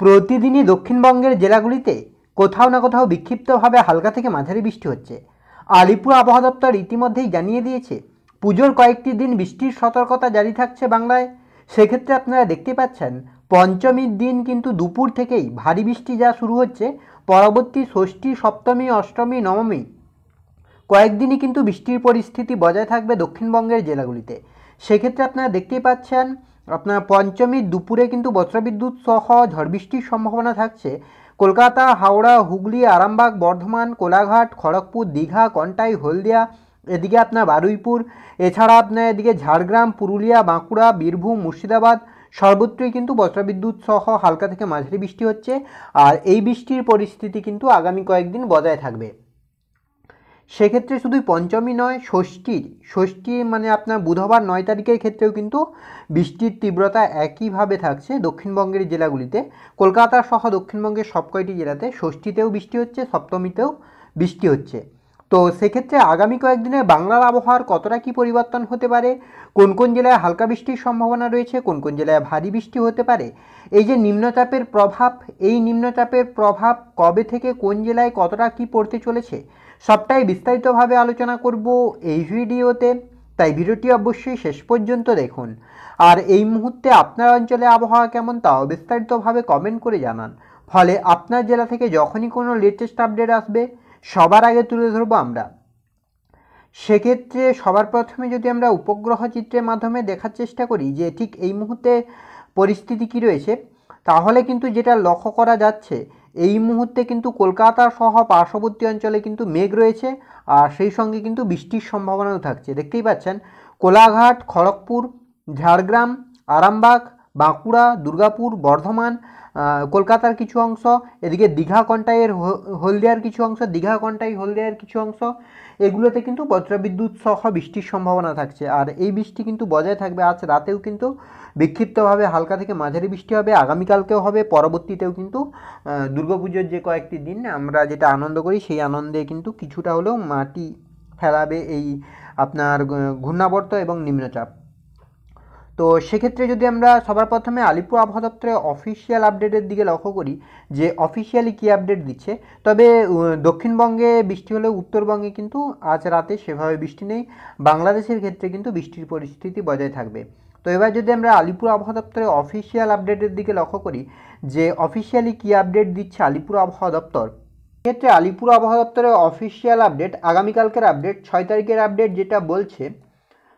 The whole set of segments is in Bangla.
প্রতিদিনই দক্ষিণবঙ্গের জেলাগুলিতে কোথাও না কোথাও বিক্ষিপ্তভাবে হালকা থেকে মাঝারি বৃষ্টি হচ্ছে। আলিপুর আবহাওয়া দপ্তর ইতিমধ্যেই জানিয়ে দিয়েছে পুজোর কয়েকটি দিন বৃষ্টির সতর্কতা জারি থাকছে বাংলায়। সেক্ষেত্রে আপনারা দেখতে পাচ্ছেন পঞ্চমীর দিন কিন্তু দুপুর থেকেই ভারী বৃষ্টি যা শুরু হচ্ছে, পরবর্তী ষষ্ঠী, সপ্তমী, অষ্টমী, নবমী কয়েকদিনই কিন্তু বৃষ্টির পরিস্থিতি বজায় থাকবে দক্ষিণবঙ্গের জেলাগুলিতে। সেক্ষেত্রে আপনারা দেখতেই পাচ্ছেন আপনার পঞ্চমীর দুপুরে কিন্তু বজ্রবিদ্যুৎ সহ ঝড় বৃষ্টির সম্ভাবনা থাকছে কলকাতা, হাওড়া, হুগলি, আরামবাগ, বর্ধমান, কোলাঘাট, খড়গপুর, দীঘা, কন্টাই, হলদিয়া, এদিকে আপনার বারুইপুর, এছাড়া আপনার এদিকে ঝাড়গ্রাম, পুরুলিয়া, বাঁকুড়া, বীরভূম, মুর্শিদাবাদ সর্বত্রই কিন্তু বজ্রবিদ্যুৎ সহ হালকা থেকে মাঝারি বৃষ্টি হচ্ছে। আর এই বৃষ্টির পরিস্থিতি কিন্তু আগামী কয়েকদিন বজায় থাকবে। সেক্ষেত্রে শুধুই পঞ্চমী নয়, ষষ্ঠী মানে আপনার বুধবার 9 তারিখের ক্ষেত্রেও কিন্তু বৃষ্টির তীব্রতা একইভাবে থাকছে দক্ষিণবঙ্গের জেলাগুলিতে। কলকাতা সহ দক্ষিণবঙ্গের সব কয়টি জেলাতে ষষ্ঠীতেও বৃষ্টি হচ্ছে, সপ্তমীতেও বৃষ্টি হচ্ছে। তো সেক্ষেত্রে আগামী কয়েকদিনে বাংলার আবহাওয়ার কতটা কী পরিবর্তন হতে পারে, কোন কোন জেলায় হালকা বৃষ্টির সম্ভাবনা রয়েছে, কোন কোন জেলায় ভারী বৃষ্টি হতে পারে, এই যে নিম্নচাপের প্রভাব, এই নিম্নচাপের প্রভাব কবে থেকে কোন জেলায় কতটা কী পড়তে চলেছে, সবটাই বিস্তারিতভাবে আলোচনা করব এই ভিডিওতে। তাই ভিডিওটি অবশ্যই শেষ পর্যন্ত দেখুন। আর এই মুহূর্তে আপনার অঞ্চলে আবহাওয়া কেমন তাও বিস্তারিতভাবে কমেন্ট করে জানান। ফলে আপনার জেলা থেকে যখনই কোনো লেটেস্ট আপডেট আসবে সবার আগে তুলে ধরবো আমরা। সেক্ষেত্রে সবার প্রথমে যদি আমরা উপগ্রহ চিত্রের মাধ্যমে দেখার চেষ্টা করি যে ঠিক এই মুহূর্তে পরিস্থিতি কী রয়েছে, তাহলে কিন্তু যেটা লক্ষ্য করা যাচ্ছে এই মুহূর্তে কিন্তু কলকাতা সহ পার্শ্ববর্তী অঞ্চলে কিন্তু মেঘ রয়েছে, আর সেই সঙ্গে কিন্তু বৃষ্টির সম্ভাবনাও থাকছে। দেখতেই পাচ্ছেন কোলাঘাট, খড়গপুর, ঝাড়গ্রাম, আরামবাগ, বাঁকুড়া, দুর্গাপুর, বর্ধমান, কলকাতার কিছু অংশ, এদিকে দীঘা, কন্টাইয়ের হলদিয়ার কিছু অংশ, দীঘা, কন্টাই, হলদিয়ার কিছু অংশ, এগুলোতে কিন্তু বজ্রবিদ্যুৎ সহ বৃষ্টির সম্ভাবনা থাকছে। আর এই বৃষ্টি কিন্তু বজায় থাকবে। আজ রাতেও কিন্তু বিক্ষিপ্তভাবে হালকা থেকে মাঝারি বৃষ্টি হবে, আগামীকালকেও হবে, পরবর্তীতেও কিন্তু দুর্গাপুজোর যে কয়েকটি দিন আমরা যেটা আনন্দ করি সেই আনন্দে কিন্তু কিছুটা হলেও মাটি ফেলাবে এই আপনার ঘূর্ণাবর্ত এবং নিম্নচাপ। তো সেক্ষেত্রে যদি আমরা সবার প্রথমে আলিপুর আবহাওয়া দপ্তরের অফিসিয়াল আপডেটের দিকে লক্ষ্য করি যে অফিসিয়ালি কী আপডেট দিচ্ছে, তবে দক্ষিণবঙ্গে বৃষ্টি হলেও উত্তরবঙ্গে কিন্তু আজ রাতে সেভাবে বৃষ্টি নেই। বাংলাদেশের ক্ষেত্রে কিন্তু বৃষ্টির পরিস্থিতি বজায় থাকবে। তো এবার যদি আমরা আলিপুর আবহাওয়া দপ্তরের অফিসিয়াল আপডেটের দিকে লক্ষ্য করি যে অফিসিয়ালি কী আপডেট দিচ্ছে আলিপুর আবহাওয়া দপ্তর, ক্ষেত্রে আলিপুর আবহাওয়া দপ্তরের অফিসিয়াল আপডেট আগামীকালকের আপডেট 6 তারিখের আপডেট যেটা বলছে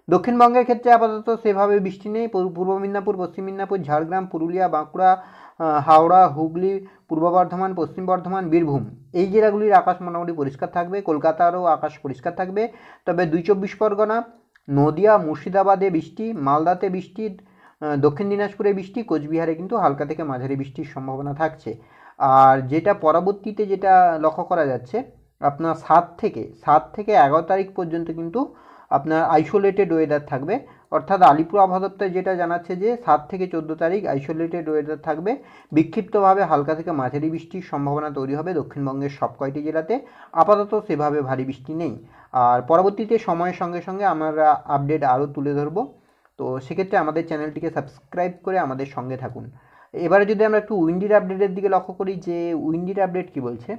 দক্ষিণবঙ্গের ক্ষেত্রে আপাতত সেভাবে বৃষ্টি নেই। পূর্ব মেদিনীপুর, পশ্চিম মেদিনীপুর, ঝাড়গ্রাম, পুরুলিয়া, বাঁকুড়া, হাওড়া, হুগলি, পূর্ব বর্ধমান, পশ্চিম বর্ধমান, বীরভূম এই জেলাগুলির আকাশ মোটামুটি পরিষ্কার থাকবে। কলকাতারও আকাশ পরিষ্কার থাকবে। তবে 2-24 পরগনা, নদিয়া, মুর্শিদাবাদে বৃষ্টি, মালদাতে বৃষ্টি, দক্ষিণ দিনাজপুরে বৃষ্টি, কোচবিহারে কিন্তু হালকা থেকে মাঝারি বৃষ্টির সম্ভাবনা থাকছে। আর যেটা পরবর্তীতে যেটা লক্ষ্য করা যাচ্ছে আপনার 7 থেকে 11 তারিখ পর্যন্ত কিন্তু আপনার আইসোলেটেড ওয়েদার থাকবে। অর্থাৎ আলিপুর আবহাওয়া দপ্তর যেটা জানাচ্ছে যে 7 থেকে 14 তারিখ আইসোলেটেড ওয়েদার থাকবে। বিক্ষিপ্তভাবে হালকা থেকে মাঝারি বৃষ্টির সম্ভাবনা তৈরি হবে দক্ষিণবঙ্গের সব কয়টি জেলাতে। আপাতত সেভাবে ভারী বৃষ্টি নেই। আর পরবর্তীতে সময়ের সঙ্গে সঙ্গে আমরা আপডেট আরও তুলে ধরবো। তো সেক্ষেত্রে আমাদের চ্যানেলটিকে সাবস্ক্রাইব করে আমাদের সঙ্গে থাকুন। এবারে যদি আমরা একটু উইন্ডির আপডেটের দিকে লক্ষ্য করি যে উইন্ডির আপডেট কী বলছে,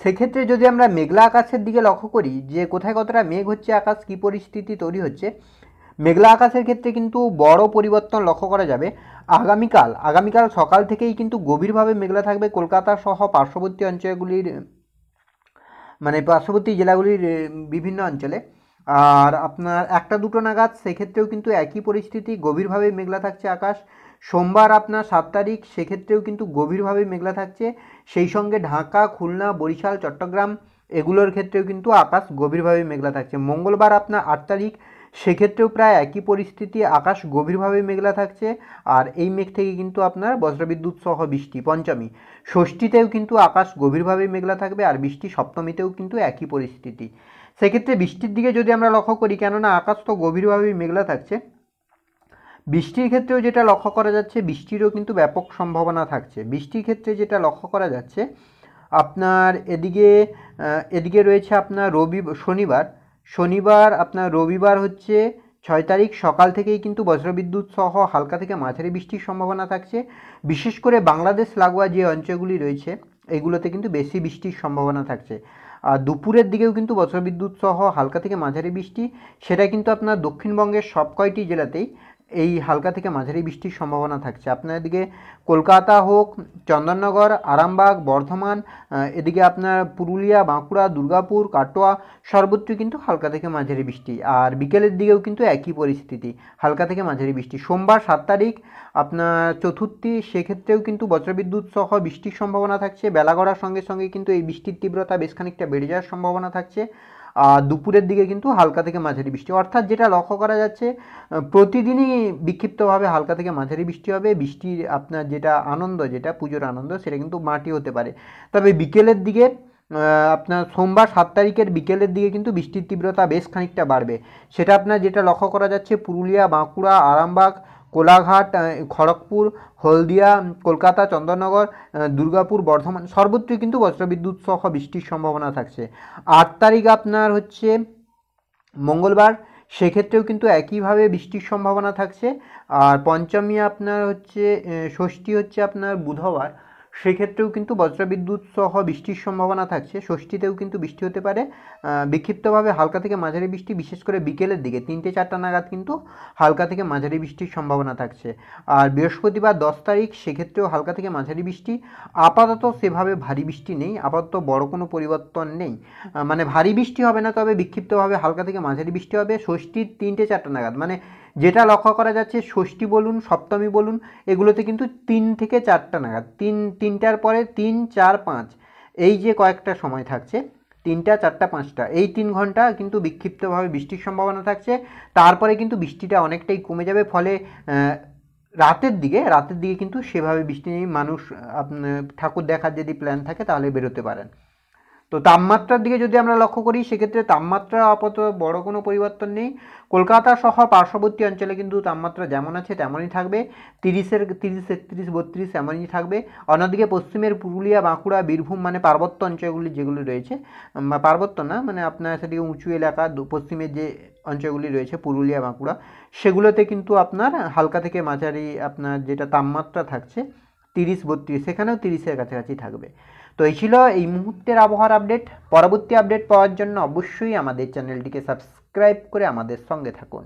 সেক্ষেত্রে যদি আমরা মেঘলা আকাশের দিকে লক্ষ্য করি যে কোথায় কতটা মেঘ হচ্ছে, আকাশ কী পরিস্থিতি তৈরি হচ্ছে, মেঘলা আকাশের ক্ষেত্রে কিন্তু বড় পরিবর্তন লক্ষ্য করা যাবে আগামীকাল সকাল থেকেই কিন্তু গভীরভাবে মেঘলা থাকবে কলকাতা সহ পার্শ্ববর্তী অঞ্চলগুলির মানে পার্শ্ববর্তী জেলাগুলির বিভিন্ন অঞ্চলে। আর আপনার 1টা-2টো নাগাদ সেক্ষেত্রেও কিন্তু একই পরিস্থিতি, গভীরভাবে মেঘলা থাকছে আকাশ। সোমবার আপনার 7 তারিখ সেক্ষেত্রেও কিন্তু গভীরভাবে মেঘলা থাকছে। সেই সঙ্গে ঢাকা, খুলনা, বরিশাল, চট্টগ্রাম এগুলোর ক্ষেত্রেও কিন্তু আকাশ গভীরভাবে মেঘলা থাকছে। মঙ্গলবার আপনার 8 তারিখ সেক্ষেত্রেও প্রায় একই পরিস্থিতি, আকাশ গভীরভাবে মেঘলা থাকছে। আর এই মেঘ থেকে কিন্তু আপনার বজ্রবিদ্যুৎ সহ বৃষ্টি পঞ্চমী। ষষ্ঠীতেও কিন্তু আকাশ গভীরভাবে মেঘলা থাকবে, আর বৃষ্টি সপ্তমীতেও কিন্তু একই পরিস্থিতি। সেক্ষেত্রে বৃষ্টির দিকে যদি আমরা লক্ষ্য করি, কেননা আকাশ তো গভীরভাবেই মেঘলা থাকছে, বৃষ্টির ক্ষেত্রেও যেটা লক্ষ্য করা যাচ্ছে বৃষ্টিরও কিন্তু ব্যাপক সম্ভাবনা থাকছে। বৃষ্টির ক্ষেত্রে যেটা লক্ষ্য করা যাচ্ছে আপনার এদিকে রয়েছে আপনার শনিবার আপনার রবিবার হচ্ছে 6 তারিখ সকাল থেকেই কিন্তু বজ্রবিদ্যুৎ সহ হালকা থেকে মাঝারি বৃষ্টির সম্ভাবনা থাকছে। বিশেষ করে বাংলাদেশ লাগোয়া যে অঞ্চলগুলি রয়েছে এইগুলোতে কিন্তু বেশি বৃষ্টির সম্ভাবনা থাকছে। আর দুপুরের দিকেও কিন্তু বজ্রবিদ্যুৎ সহ হালকা থেকে মাঝারি বৃষ্টি, সেটা কিন্তু আপনার দক্ষিণবঙ্গের সব কয়টি জেলাতেই এই হালকা থেকে মাঝারি বৃষ্টির সম্ভাবনা থাকছে। আপনার এদিকে কলকাতা হোক, চন্দননগর, আরামবাগ, বর্ধমান, এদিকে আপনার পুরুলিয়া, বাঁকুড়া, দুর্গাপুর, কাটোয়া সর্বত্রই কিন্তু হালকা থেকে মাঝারি বৃষ্টি। আর বিকেলের দিকেও কিন্তু একই পরিস্থিতি, হালকা থেকে মাঝারি বৃষ্টি। সোমবার 7 তারিখ আপনার চতুর্থী, সেক্ষেত্রেও কিন্তু বজ্রবিদ্যুৎ সহ বৃষ্টির সম্ভাবনা থাকছে। বেলা গড়ার সঙ্গে সঙ্গে কিন্তু এই বৃষ্টির তীব্রতা বেশ খানিকটা বেড়ে যাওয়ার সম্ভাবনা থাকছে। আর দুপুরের দিকে কিন্তু হালকা থেকে মাঝারি বৃষ্টি, অর্থাৎ যেটা লক্ষ্য করা যাচ্ছে প্রতিদিনই বিক্ষিপ্তভাবে হালকা থেকে মাঝারি বৃষ্টি হবে। বৃষ্টির আপনার যেটা আনন্দ, যেটা পুজোর আনন্দ, সেটা কিন্তু মাটি হতে পারে। তবে বিকেলের দিকে আপনার সোমবার 7 তারিখের বিকেলের দিকে কিন্তু বৃষ্টির তীব্রতা বেশ খানিকটা বাড়বে। সেটা আপনার যেটা লক্ষ্য করা যাচ্ছে পুরুলিয়া, বাঁকুড়া, আরামবাগ, কোলাঘাট, খড়গপুর, হলদিয়া, কলকাতা, চন্দননগর, দুর্গাপুর, বর্ধমান সর্বত্রই কিন্তু বজ্রবিদ্যুৎ সহ বৃষ্টির সম্ভাবনা থাকছে। 8 তারিখ আপনার হচ্ছে মঙ্গলবার, সেক্ষেত্রেও কিন্তু একইভাবে বৃষ্টির সম্ভাবনা থাকছে। আর পঞ্চমী আপনার হচ্ছে ষষ্ঠী হচ্ছে আপনার বুধবার, সেক্ষেত্রেও কিন্তু বজ্রবিদ্যুৎ সহ বৃষ্টির সম্ভাবনা থাকছে। ষষ্ঠীতেও কিন্তু বৃষ্টি হতে পারে, বিক্ষিপ্তভাবে হালকা থেকে মাঝারি বৃষ্টি, বিশেষ করে বিকেলের দিকে 3টে-4টা নাগাদ কিন্তু হালকা থেকে মাঝারি বৃষ্টির সম্ভাবনা থাকছে। আর বৃহস্পতিবার 10 তারিখ, সেক্ষেত্রেও হালকা থেকে মাঝারি বৃষ্টি। আপাতত সেভাবে ভারী বৃষ্টি নেই, আপাতত বড় কোনো পরিবর্তন নেই, মানে ভারী বৃষ্টি হবে না, তবে বিক্ষিপ্তভাবে হালকা থেকে মাঝারি বৃষ্টি হবে ষষ্ঠীর 3টে-4টা নাগাদ। মানে যেটা লক্ষ্য করা যাচ্ছে ষষ্ঠী বলুন, সপ্তমী বলুন, এগুলোতে কিন্তু 3 থেকে 4টা নাগাদ, 3টার পরে 3, 4, 5 এই যে কয়েকটা সময় থাকছে, 3টা, 4টা, 5টা, এই 3 ঘন্টা কিন্তু বিক্ষিপ্তভাবে বৃষ্টির সম্ভাবনা থাকছে। তারপরে কিন্তু বৃষ্টিটা অনেকটাই কমে যাবে, ফলে রাতের দিকে কিন্তু সেভাবে বৃষ্টি নেই। মানুষ ঠাকুর দেখার যদি প্ল্যান থাকে তাহলে বেরোতে পারেন। তো তাপমাত্রার দিকে যদি আমরা লক্ষ্য করি, সেক্ষেত্রে তাপমাত্রা আপাতত বড় কোনো পরিবর্তন নেই। কলকাতা সহ পার্শ্ববর্তী অঞ্চলে কিন্তু তাপমাত্রা যেমন আছে তেমনই থাকবে, 30, 31, 32 এমনই থাকবে। অন্যদিকে পশ্চিমের পুরুলিয়া, বাঁকুড়া, বীরভূম, মানে পার্বত্য অঞ্চলগুলি যেগুলি রয়েছে, পার্বত্য না মানে আপনার সেদিকে উঁচু এলাকা, পশ্চিমের যে অঞ্চলগুলি রয়েছে পুরুলিয়া, বাঁকুড়া, সেগুলোতে কিন্তু আপনার হালকা থেকে মাঝারি আপনার যেটা তাপমাত্রা থাকছে 30, 32, সেখানেও 30-এর কাছাকাছি থাকবে। তো এই ছিল এই মুহূর্তের আবহাওয়ার আপডেট। পরবর্তী আপডেট পাওয়ার জন্য অবশ্যই আমাদের চ্যানেলটিকে সাবস্ক্রাইব করে আমাদের সঙ্গে থাকুন।